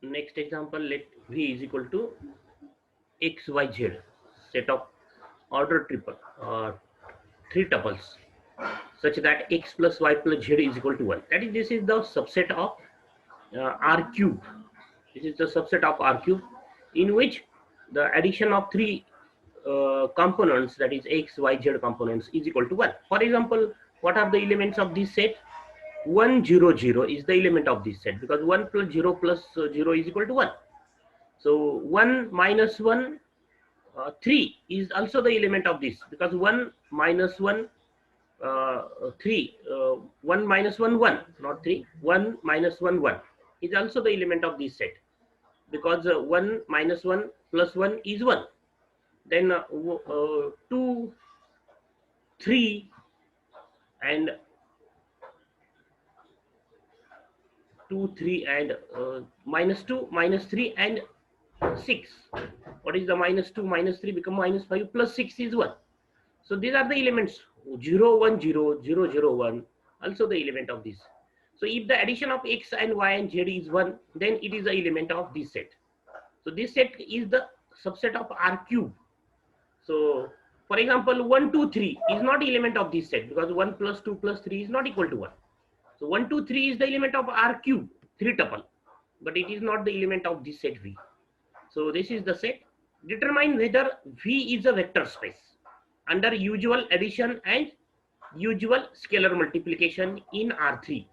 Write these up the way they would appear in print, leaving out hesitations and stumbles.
Next example, let V is equal to XYZ, set of order triple, three tuples, such that X plus Y plus Z is equal to 1. That is, this is the subset of R cube. This is the subset of R cube, in which the addition of three components, that is X, Y, Z components, is equal to 1. For example, what are the elements of this set? 1 0 0 is the element of this set, because 1 plus 0 plus 0 is equal to 1. So 1 minus 1 3 is also the element of this, because 1 minus 1 3 1 minus 1 1, not 3, 1 minus 1 1 is also the element of this set, because 1 minus 1 plus 1 is 1. Then 2 3 and 2 3 and minus 2 minus 3 and 6. What is the minus 2 minus 3 become minus 5 plus 6 is 1. So these are the elements 0 1 0 0 0 1, also the element of this. So if the addition of X and Y and Z is 1, then it is the element of this set. So this set is the subset of R cube. So for example, 1 2 3 is not element of this set, because 1 plus 2 plus 3 is not equal to 1. So 1 2 3 is the element of R cube, 3 tuple, but it is not the element of this set V. So this is the set. Determine whether V is a vector space under usual addition and usual scalar multiplication in R3.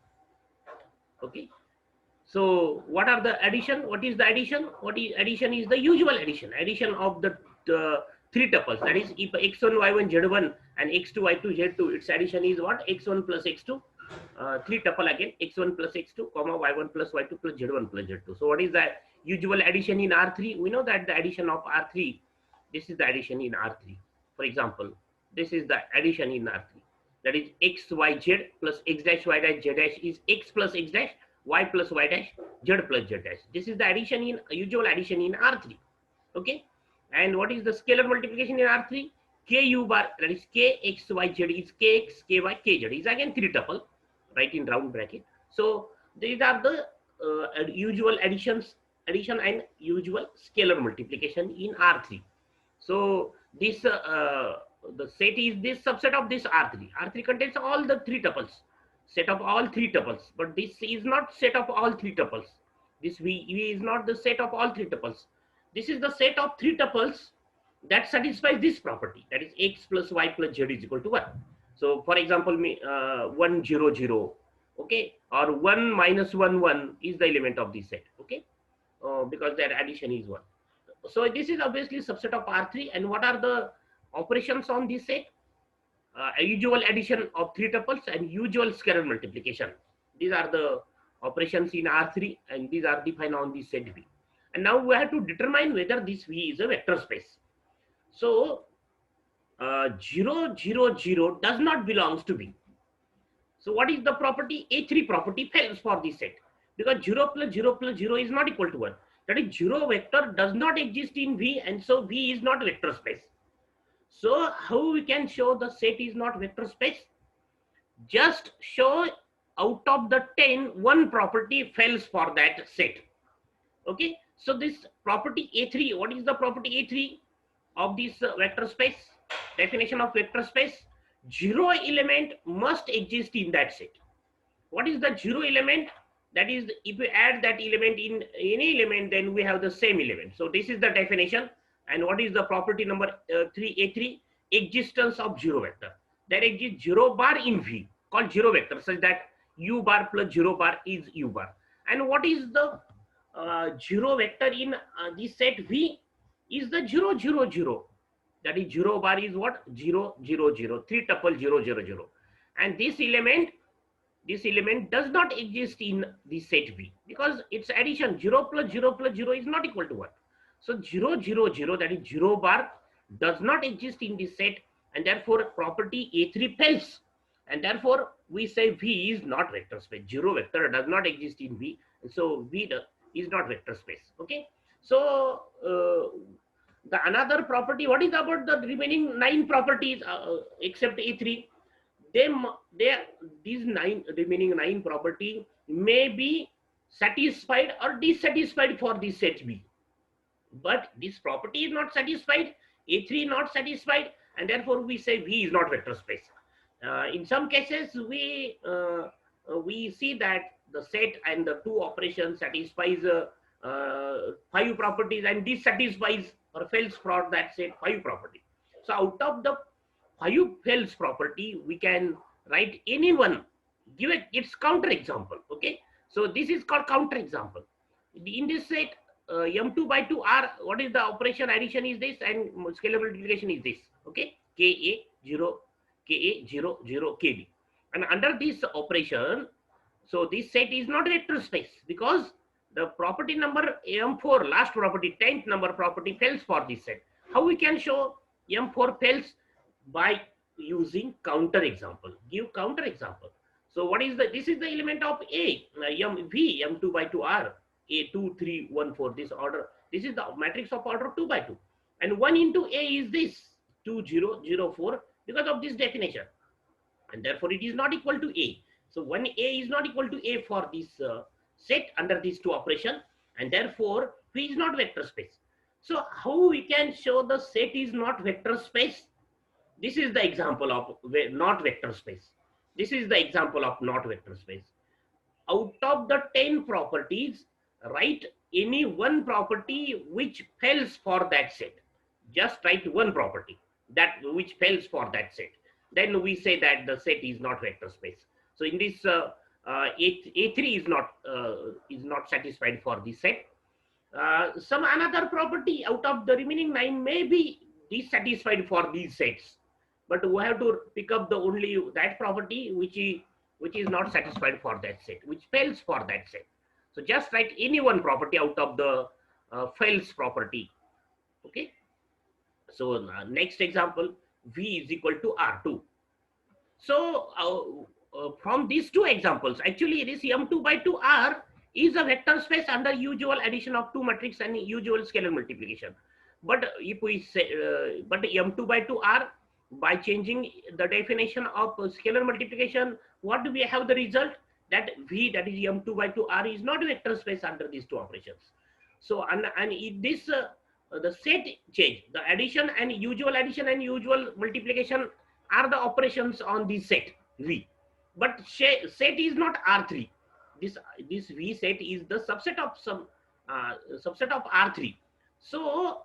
Okay. So what are the addition? What is the addition? What is addition? Is the usual addition. Addition of the three tuples. That is, if x1, y1, z1 and x2, y2, z2, its addition is what? x1 plus x2. Three tuple again, x1 plus x2, comma y1 plus y2 plus z1 plus z2. So what is the usual addition in R3? We know that the addition of R3, this is the addition in R3. For example, this is the addition in R3. That is x, y, z plus x dash, y dash, z dash is x plus x dash, y plus y dash, z plus z dash. This is the addition in usual addition in R3. Okay. And what is the scalar multiplication in R3? Ku bar, that is k x y z is kx, ky, kz is again three tuple, right, in round bracket. So these are the usual addition and usual scalar multiplication in R3. So this the set is this subset of this R3. R3 contains all the three tuples, set of all three tuples, but this is not set of all three tuples. This V is not the set of all three tuples. This is the set of three tuples that satisfies this property, that is x plus y plus z is equal to 1. So for example, 1 0 0, okay, or 1 minus 1 1 is the element of this set, okay, because their addition is 1. So this is obviously subset of R3. And what are the operations on this set? A usual addition of three tuples and usual scalar multiplication. These are the operations in R3, and these are defined on this set V. And now we have to determine whether this V is a vector space. So 0 0 0 does not belongs to V. So what is the property? A3 property fails for this set, because 0 plus 0 plus 0 is not equal to 1. That is, 0 vector does not exist in V, and so V is not vector space. So how we can show the set is not vector space? Just show out of the 10, one property fails for that set. Okay, so this property A3, what is the property A3 of this vector space? Definition of vector space: 0 element must exist in that set. What is the 0 element? That is, if we add that element in any element, then we have the same element. So this is the definition. And what is the property number 3A3? Existence of 0 vector. There exists 0 bar in V, called 0 vector, such that u bar plus 0 bar is u bar. And what is the 0 vector in this set V? Is the 0 0 0. That is, 0 bar is what? 0 0 0, 3 tuple 0 0 0. And this element does not exist in the set V, because its addition 0 plus 0 plus 0 is not equal to 1. So 0 0 0, that is 0 bar, does not exist in this set, and therefore property A3 fails, and therefore we say V is not vector space. 0 vector does not exist in V, and so V is not vector space. Okay, so the another property, what is about the remaining 9 properties except A3? These remaining 9 property may be satisfied or dissatisfied for this set V. But this property is not satisfied, A3 not satisfied, and therefore we say V is not vector space. In some cases, we see that the set and the two operations satisfies 5 properties and dissatisfies or fails for that set 5 property. So out of the 5 fails property, we can write any one, give it its counter example. Okay, so this is called counter example. In this set, m2 by 2 r, what is the operation addition is this and scalar multiplication is this. Okay, ka 0 0 kb, and under this operation, so this set is not vector space because the property number m4, last property, 10th number property fails for this set. How we can show m4 fails? By using counter example. Give counter example. So what is the, this is the element of A, v, m2 by 2 r, a 2 3 1 4, this order, this is the matrix of order 2 by 2, and 1 into A is this 2 0 0 4 because of this definition, and therefore it is not equal to A. So 1A is not equal to A for this set under these two operations, and therefore V is not vector space. So how we can show the set is not vector space? This is the example of not vector space. This is the example of not vector space. Out of the 10 properties, write any one property which fails for that set. Just write one property that which fails for that set. Then we say that the set is not vector space. So in this A3 is not satisfied for this set. Some another property out of the remaining 9 may be dissatisfied for these sets, but we have to pick up the only that property which is not satisfied for that set, which fails for that set. So just write any one property out of the fails property. Okay. So next example, V is equal to R2. So from these two examples, actually this m2 by 2r is a vector space under usual addition of two matrix and usual scalar multiplication. But if we say, but m2 by 2r, by changing the definition of scalar multiplication, what do we have the result? That V, that is m2 by 2r, is not a vector space under these two operations. So and in this the set change, the addition and usual multiplication are the operations on this set V. But set is not R3. This V set is the subset of some subset of R3. So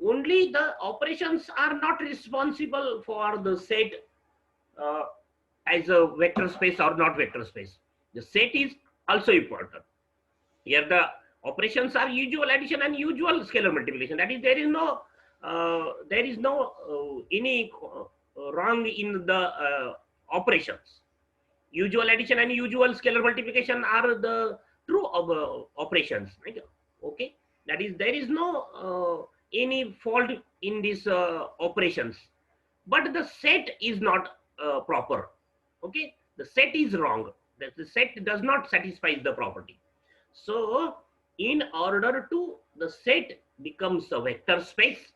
only the operations are not responsible for the set as a vector space or not vector space. The set is also important. Here the operations are usual addition and usual scalar multiplication. That is, there is no any wrong in the operations. Usual addition and usual scalar multiplication are the true operations. Right? Okay, that is, there is no any fault in these operations, but the set is not proper. Okay, the set is wrong. The set does not satisfy the property. So in order to the set becomes a vector space,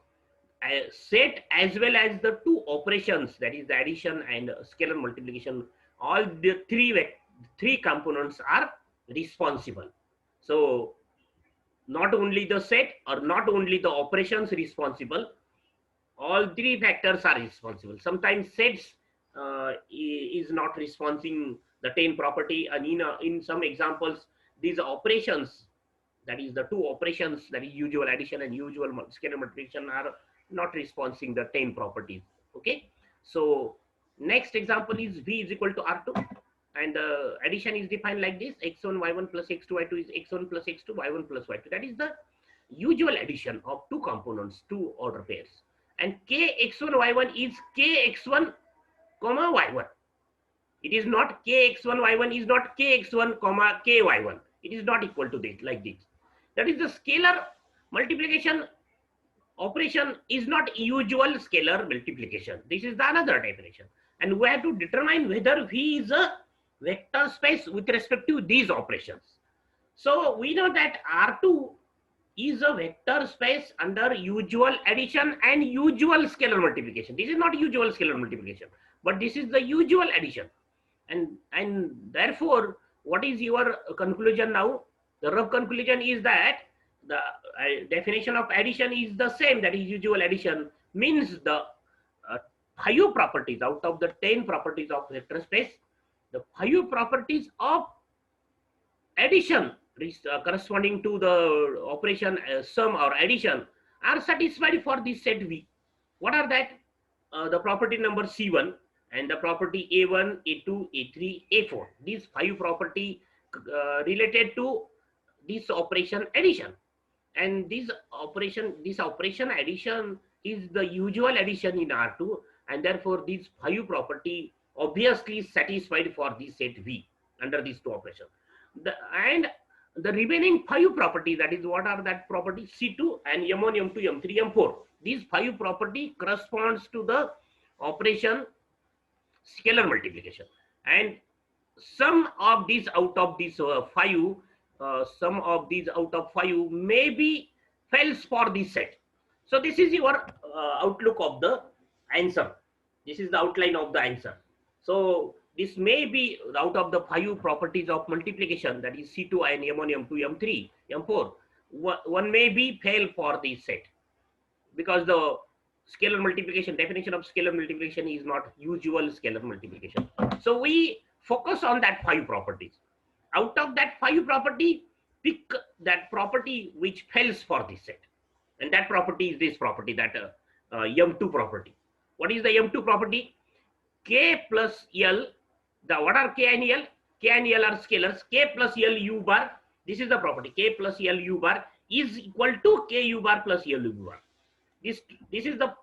set as well as the two operations, that is the addition and scalar multiplication, all the three components are responsible. So not only the set or not only the operations responsible, all three factors are responsible. Sometimes sets is not responding the 10 property, and in some examples these operations, that is the two operations, that is usual addition and usual scalar multiplication, are not responding the 10 properties. Okay, so next example is V is equal to R2, and addition is defined like this: x1 y1 plus x2 y2 is x1 plus x2 y1 plus y2. That is the usual addition of two components, two order pairs. And kx1 y1 is kx1 comma y1. It is not kx1 y1 is not kx1 comma ky1. It is not equal to this, like this. That is the scalar multiplication operation is not usual scalar multiplication. This is the another definition, and we have to determine whether V is a vector space with respect to these operations. So we know that R2 is a vector space under usual addition and usual scalar multiplication. This is not usual scalar multiplication, but this is the usual addition. And therefore, what is your conclusion now? The rough conclusion is that the definition of addition is the same, that is usual addition means the 5 properties out of the 10 properties of vector space, the 5 properties of addition corresponding to the operation sum or addition are satisfied for this set V. What are that? The property number C1 and the property A1, A2, A3, A4. These 5 property related to this operation addition, and this operation addition is the usual addition in R2, and therefore these 5 property obviously satisfied for this set V under these 2 operations. And the remaining 5 property, that is what are that property C2 and M1, M2, M3, M4. These 5 property corresponds to the operation scalar multiplication, and some of these out of these 5, some of these out of 5 may be fails for this set. So this is your outlook of the answer. This is the outline of the answer. So this may be out of the 5 properties of multiplication, that is C2 and M1, M2, M3, M4. One may be fail for this set, because the scalar multiplication, definition of scalar multiplication is not usual scalar multiplication. So we focus on that 5 properties. Out of that 5 property, pick that property which fails for this set, and that property is this property, that M2 property. What is the M2 property? K plus L. What are K and L? K and L are scalars. K plus L U bar. This is the property. K plus L U bar is equal to K U bar plus L U bar. This is the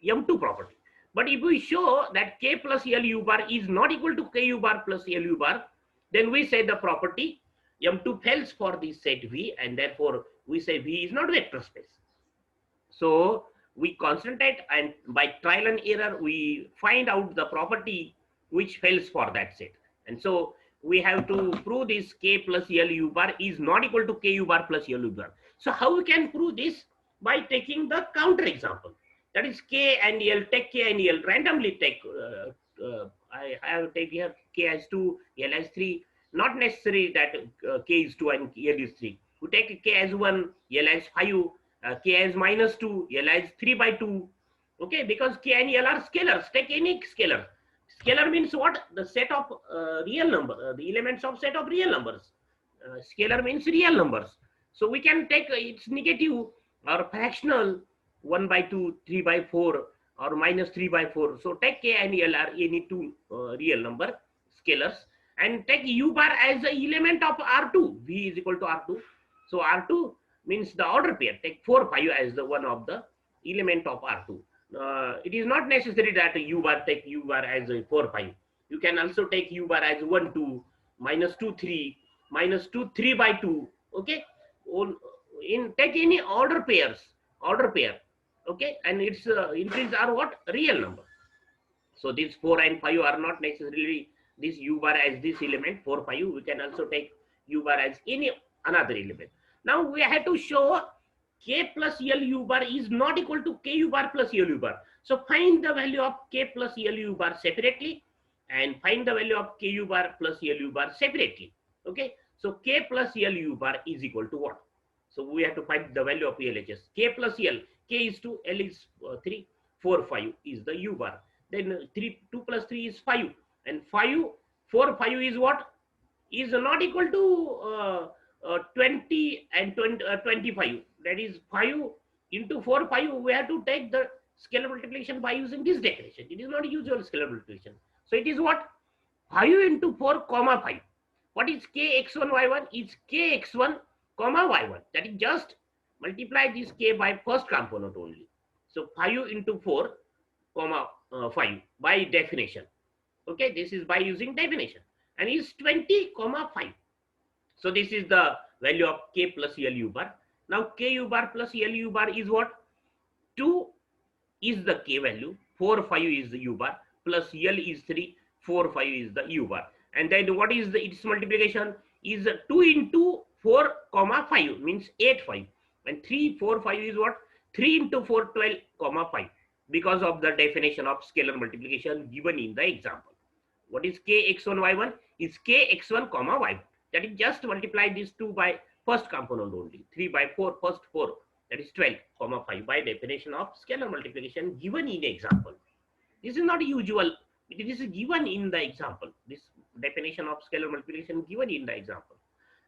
M2 property. But if we show that K plus L U bar is not equal to K U bar plus L U bar, then we say the property M2 fails for this set V, and therefore we say V is not vector space. So we concentrate, and by trial and error we find out the property which fails for that set. And so we have to prove this K plus L U bar is not equal to K U bar plus L U bar. So how we can prove this? By taking the counter example, that is K and L. Take K and L, randomly take. I have take here K as 2, L as 3. Not necessary that K is 2 and L is 3. We take K as 1, L as 5, K as minus 2, L as 3 by 2. Okay, because K and L are scalars. Take any scalar. Scalar means what? The set of real number, the elements of set of real numbers. Scalar means real numbers. So we can take its negative or fractional 1 by 2, 3 by 4, or minus 3 by 4. So take K and L are any 2 real number scalars, and take U bar as the element of R2. V is equal to R2. So R2 means the order pair. Take 4, 5 as the one of the element of R2. It is not necessary that U bar take U bar as 4, 5. You can also take U bar as 1, 2, minus 2, 3, minus 2, 3 by 2. Okay. Take any order pair, okay, and its entries are what? Real number. So these 4 and 5 are not necessarily this U bar as this element 4, 5. We can also take U bar as any another element. Now we have to show K plus L U bar is not equal to K U bar plus L U bar. So find the value of K plus L U bar separately, and find the value of K U bar plus L U bar separately. Okay. So K plus L U bar is equal to what? So we have to find the value of LHS. K plus L. K is 2, L is 3, 4, 5 is the U bar. Then 2 plus 3 is 5. And 4, 5 is what? Is not equal to 20 and 25. That is 5 into 4, 5. We have to take the scalar multiplication by using this definition. It is not usual scalar multiplication. So it is what? 5 into 4, comma 5. What is Kx1, y1? Is Kx1, comma y1. That is just multiply this K by first component only. So 5 into 4, comma 5 by definition. Okay, this is by using definition. And is 20, comma 5. So this is the value of K plus L U bar. Now K U bar plus L U bar is what? 2 is the K value, 4, 5 is the U bar, plus L is 3, 4, 5 is the U bar. And then what is its multiplication? Is 2 into 4, comma 5 means 8, 5. And 3, 4, 5 is what? 3 into 4, 12, comma 5. Because of the definition of scalar multiplication given in the example. What is Kx1, y1? Is Kx1, comma y1. That is just multiply these 2 by first component only. 3 by 4, first 4, that is 12, comma 5 by definition of scalar multiplication given in example. This is not usual. This is given in the example. This definition of scalar multiplication given in the example.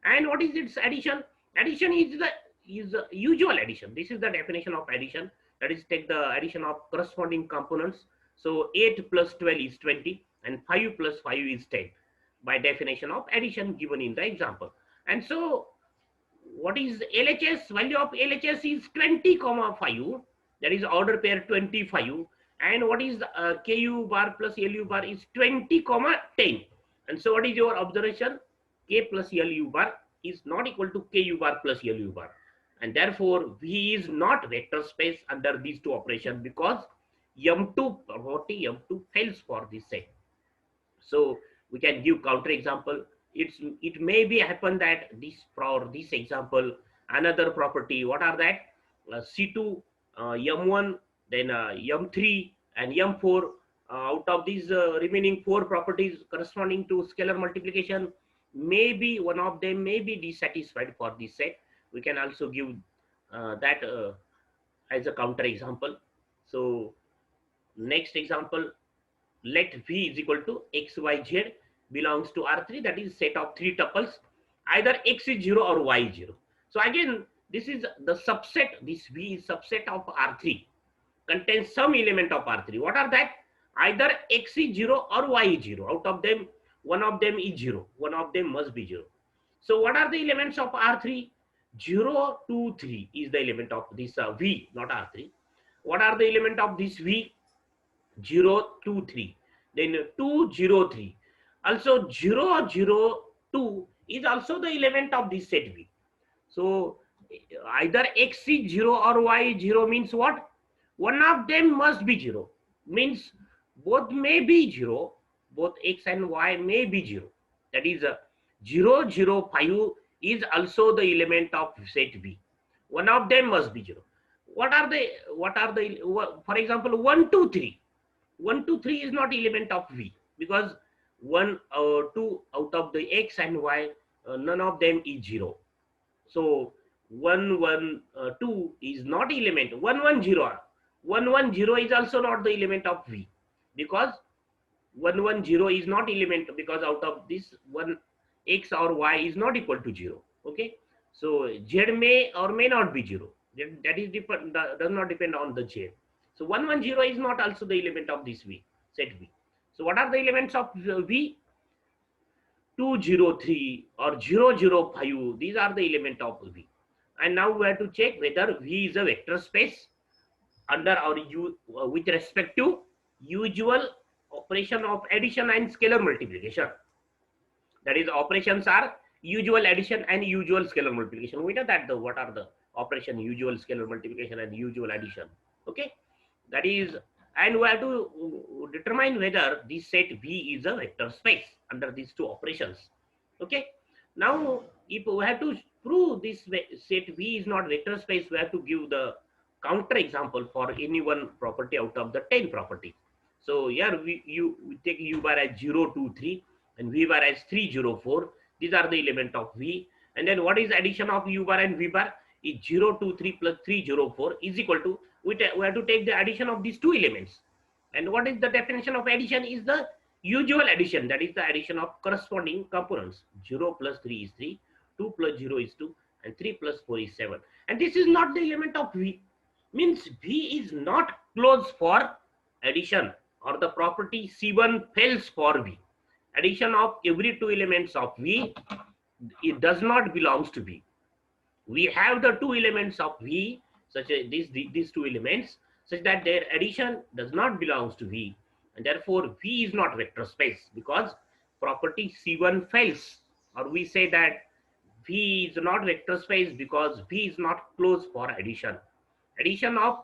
And what is its addition? Addition is the usual addition. This is the definition of addition. That is, take the addition of corresponding components. So 8 plus 12 is 20 and 5 plus 5 is 10 by definition of addition given in the example. And so what is LHS? Value of LHS is 20 comma 5. That is order pair 25. And what is KU bar plus LU bar is 20 comma 10. And so what is your observation? K plus LU bar is not equal to KU bar plus LU bar. And therefore V is not vector space under these two operations, because M2 property M2 fails for this set. So we can give counter example. It may be happen that this, for this example, another property, what are that? C2, M1, then M3 and M4. Out of these remaining 4 properties corresponding to scalar multiplication, maybe one of them may be dissatisfied for this set. We can also give that as a counter example. So next example, let V is equal to XYZ belongs to R3, that is set of 3 tuples, either X is 0 or Y is 0. So again, this is the subset, this V is subset of R3, contains some element of R3. What are that? Either X is 0 or Y is 0. Out of them, one of them is 0. One of them must be 0. So what are the elements of R3? 0, 2, 3 is the element of this V, not R3. What are the element of this V? 0, 2, 3. Then 2, 0, 3. Also 0, 0, 2 is also the element of this set V. So either X is 0 or Y is 0 means what? One of them must be 0. Means both may be 0. Both X and Y may be 0. That is 0, 0, 5 is also the element of set V. One of them must be 0. What are the, for example, 1, 2, 3. 1, 2, 3 is not element of V, because 1 or 2 out of the X and Y, none of them is 0. So 1, 1, 2 is not element. 1, 1, 0. 1, 1, 0 is also not the element of V, because 1, 1, 0 is not element, because out of this one X or Y is not equal to 0. Okay. So Z may or may not be 0. That is different, does not depend on the Z. So 1, 1, 0 is not also the element of this V, set V. So what are the elements of V? 2, 0, 3 or 0, 0, 5. These are the element of V. And now we have to check whether V is a vector space under or with respect to usual operation of addition and scalar multiplication. That is, operations are usual addition and usual scalar multiplication. We know that what are the operation usual scalar multiplication and usual addition. Okay. That is, and we have to determine whether this set V is a vector space under these two operations. Okay. Now, if we have to prove this set V is not vector space, we have to give the counter example for any one property out of the 10 properties. So here we take U bar as 0, 2, 3 and V bar as 3, 0, 4. These are the element of V. And then what is addition of U bar and V bar? Is 0, 2, 3 plus 3, 0, 4 is equal to, we have to take the addition of these two elements. And what is the definition of addition? Is the usual addition, that is the addition of corresponding components. 0 plus 3 is 3, 2 plus 0 is 2, and 3 plus 4 is 7. And this is not the element of V. Means V is not closed for addition, or the property C1 fails for V. Addition of every two elements of V, it does not belongs to V. We have the two elements of V, such as these two elements, such that their addition does not belongs to V, and therefore V is not vector space, because property C1 fails, or we say that V is not vector space because V is not closed for addition. Addition of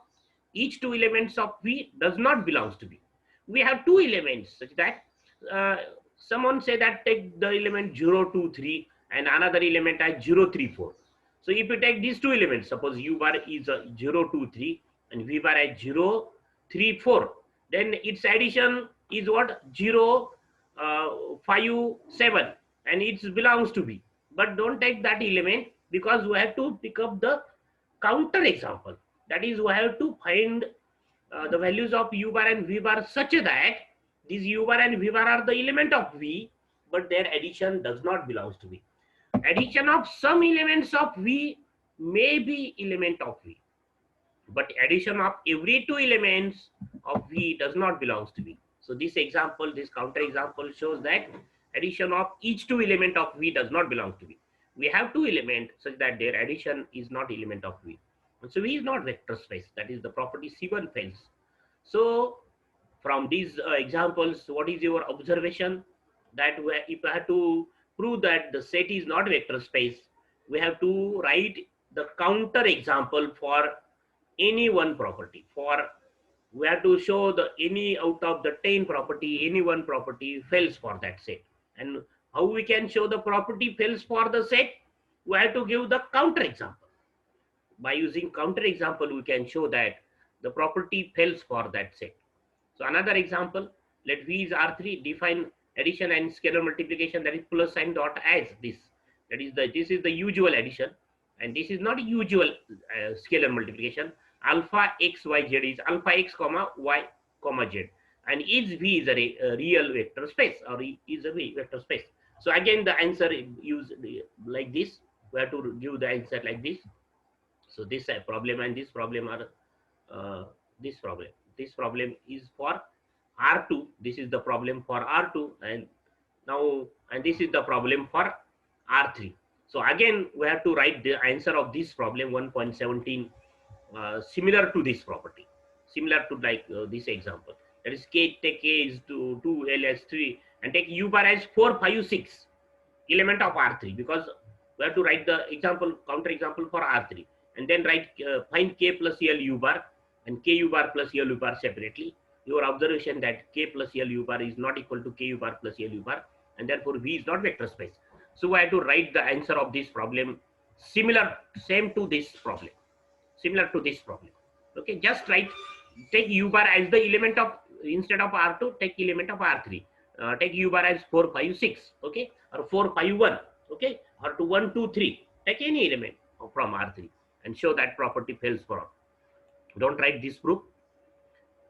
each two elements of V does not belongs to V. We have two elements, such that someone say that take the element 0, 2, 3 and another element as 0, 3, 4. So if you take these two elements, suppose U bar is 0, 2, 3 and V bar as 0, 3, 4, then its addition is what? 0, 5, 7, and it belongs to V. but don't take that element, because we have to pick up the counter example. That is, we have to find the values of u bar and v bar such that these u bar and v bar are the element of v, but their addition does not belongs to v. Addition of some elements of v may be element of v, but addition of every two elements of v does not belongs to v. So this example, this counter example shows that addition of each two element of v does not belong to v. We have two elements such that their addition is not element of v. So v is not vector space. That is the property C1 fails. So from these examples, what is your observation? That if I have to prove that the set is not vector space, we have to write the counter example for any one property. For we have to show the any out of the 10 property, any one property fails for that set. And how we can show the property fails for the set? We have to give the counter example. By using counter example, we can show that the property fails for that set. So another example, let V is R3, define addition and scalar multiplication, that is plus sign dot as this. That is this is the usual addition, and this is not usual scalar multiplication. Alpha x y z is alpha x comma y comma z, and is V is a real vector space, or is a vector space. So again, the answer use like this. We have to give the answer like this. So this problem and this problem are this problem. This problem is for R2. This is the problem for R2, and now and this is the problem for R3. So again, we have to write the answer of this problem 1.17 similar to this property, similar to like this example. That is k, take k is to 2 l as 3, and take u bar as 4 5 6 element of R3, because we have to write the example counter example for R3, and then write find k plus l u bar and k u bar plus l u bar separately. Your observation that k plus l u bar is not equal to k u bar plus l u bar, and therefore V is not vector space. So I have to write the answer of this problem similar, same to this problem, similar to this problem. Okay, just write, take u bar as the element of, instead of R2, take element of R3. Take u bar as 4 5 6, okay, or 4 5 1, okay, or to 1 2 3. Take any element from R3 and show that property fails for all. Don't write this proof.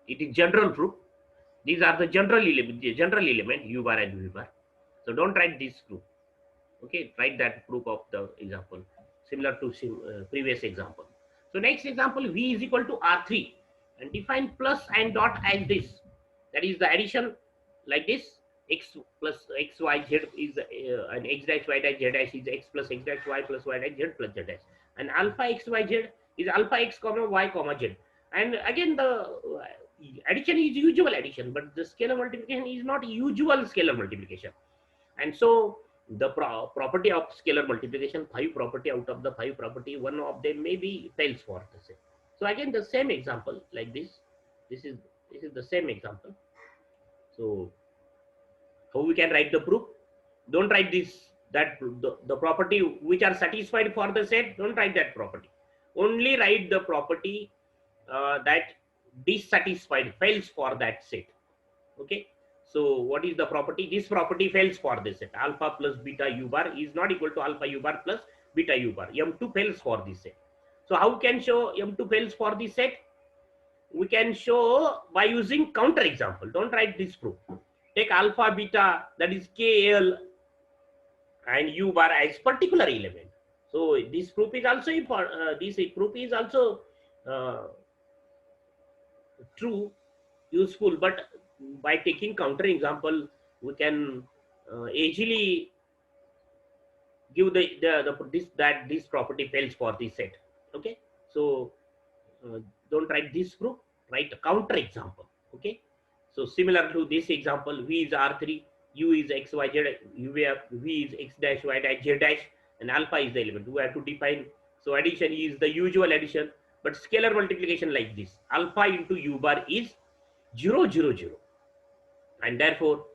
It is general proof. These are the general element u bar and v bar. So don't write this proof. Okay, write that proof of the example similar to previous example. So next example, v is equal to R3, and define plus and dot as this. That is the addition like this. X plus x y z is and x dash y dash z dash is x plus x dash y plus y dash z plus z dash, and alpha x y z is alpha x comma y comma z. And again, the addition is usual addition, but the scalar multiplication is not usual scalar multiplication. And so the property of scalar multiplication, 5 property, out of the 5 property, one of them maybe fails for the same. So again, the same example like this. This is the same example. So how we can write the proof? Don't write this, that the property which are satisfied for the set. Don't write that property. Only write the property that dissatisfied, fails for that set. Okay. So what is the property? This property fails for this set. Alpha plus beta u bar is not equal to alpha u bar plus beta u bar. M2 fails for this set. So how can show M2 fails for this set? We can show by using counter example. Don't write this proof. Take alpha beta, that is KL and u bar as particular element. So this proof is also this proof is also true, useful, but by taking counter example, we can easily give this property fails for this set. Okay, so don't write this proof, write a counter example. Okay, so similar to this example, V is R3, U is x y z, V is x dash y dash z dash, and alpha is the element. We have to define. So addition is the usual addition, but scalar multiplication like this, alpha into u bar is 0 0 0, and therefore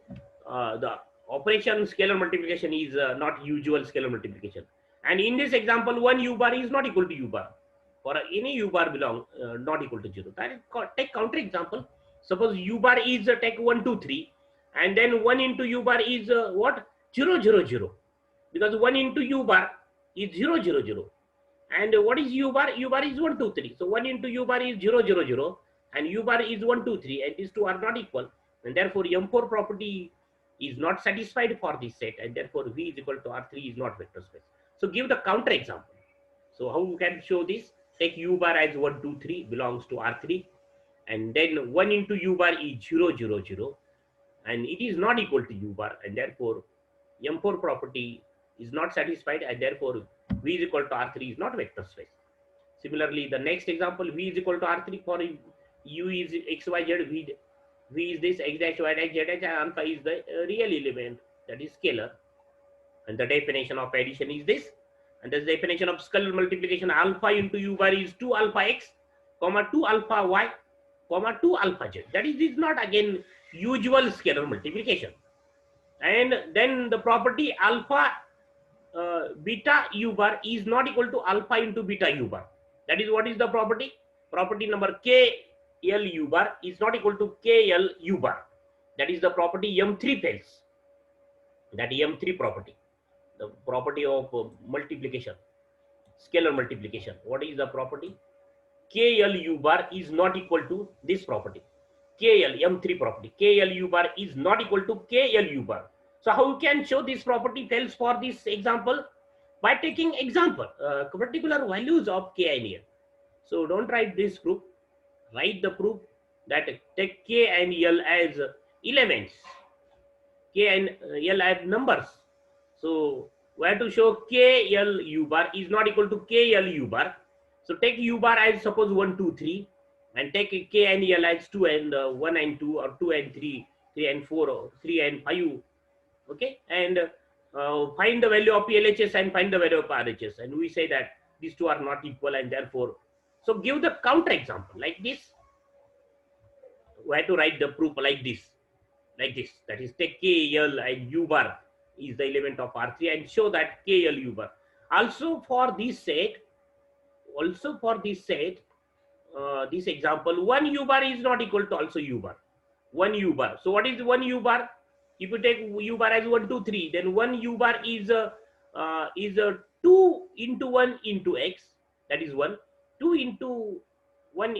the operation scalar multiplication is not usual scalar multiplication. And in this example, one u bar is not equal to u bar. For any u bar belong not equal to 0. That is, take counter example. Suppose u bar is take 1 2 3, and then 1 into u bar is what? 0 0 0. because 1 into u bar is 0 0 0. And what is u bar? U bar is 1 2 3. So 1 into u bar is 0 0 0, and u bar is 1 2 3, and these two are not equal, and therefore M4 property is not satisfied for this set, and therefore V is equal to R3 is not vector space. So give the counter example. So how you can show this? Take u bar as 1 2 3 belongs to R3, and then 1 into u bar is 0 0 0, and it is not equal to u bar, and therefore M4 property is not satisfied, and therefore V is equal to R3 is not vector space. Similarly, the next example, V is equal to R3 for U is x, y, z, V is this x dash, y dash, z dash, and alpha is the real element, that is scalar. And the definition of addition is this. And the definition of scalar multiplication, alpha into U bar is 2 alpha x, comma 2 alpha y, comma 2 alpha z. That is not again usual scalar multiplication. And then the property alpha beta u bar is not equal to alpha into beta u bar. That is what is the property? Property number k l u bar is not equal to k l u bar. That is the property M3 fails. That M3 property, the property of multiplication, scalar multiplication. What is the property? K l u bar is not equal to this property. K l M3 property. K l u bar is not equal to K l u bar. So how you can show this property fails for this example? By taking example, particular values of K and L. So don't write this proof. Write the proof that take K and L as elements. K and L as numbers. So we have to show K L u bar is not equal to K L u bar. So take u bar as suppose 1 2 3, and take K and L as 2 and 1 and 2, or 2 and 3, 3 and 4, or 3 and 5. Okay, and find the value of LHS and find the value of RHS, and we say that these two are not equal, and therefore, so give the counter example like this. We have to write the proof like this, that is take K L and u bar is the element of R3, and show that K L u bar. Also for this set, this example, 1 u bar is not equal to also u bar. 1 u bar. So what is 1 u bar? If you take u bar as 1 2 3, then 1 u bar is 2 into 1 into x, that is 1. 2 into 1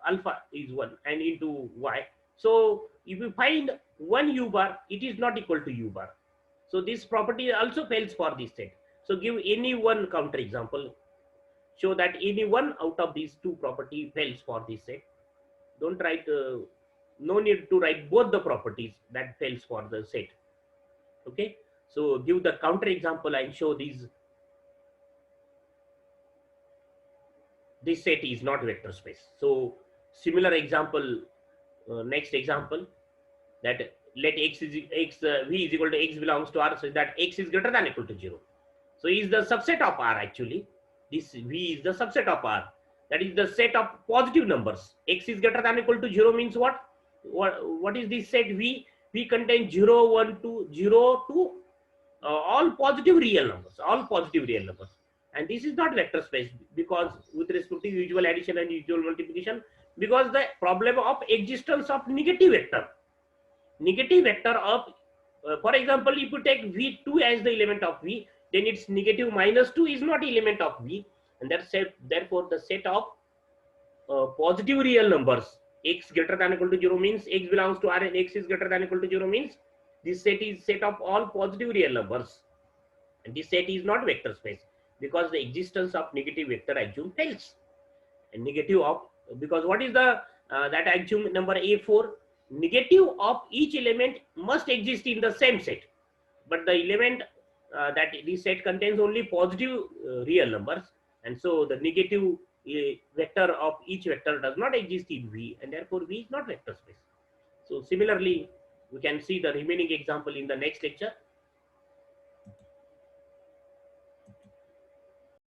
alpha is 1, and into y. So if you find 1 u bar, it is not equal to u bar. So this property also fails for this set. So give any one counter example. Show that any one out of these two property fails for this set. Don't write, no need to write both the properties that fails for the set. Okay, so give the counter example and show these. This set is not vector space. So similar example, next example, that let x is x v is equal to x belongs to R, so that x is greater than or equal to 0. So is the subset of R actually. This v is the subset of R. That is the set of positive numbers. X is greater than or equal to 0 means what? What is this set v? V contains 0, 1, 2, 0 to all positive real numbers. All positive real numbers. And this is not vector space, because with respect to usual addition and usual multiplication, because the problem of existence of negative vector. Negative vector of, for example, if you take v2 as the element of v, then its negative -2 is not element of v, and therefore the set of positive real numbers, x greater than or equal to 0 means x belongs to R, and x is greater than or equal to 0 means this set is set of all positive real numbers, and this set is not vector space, because the existence of negative vector axiom fails. And negative of, because what is the that axiom number A4? Negative of each element must exist in the same set, but the element that this set contains only positive real numbers, and so the negative vector of each vector does not exist in V, and therefore V is not vector space. So similarly, we can see the remaining example in the next lecture.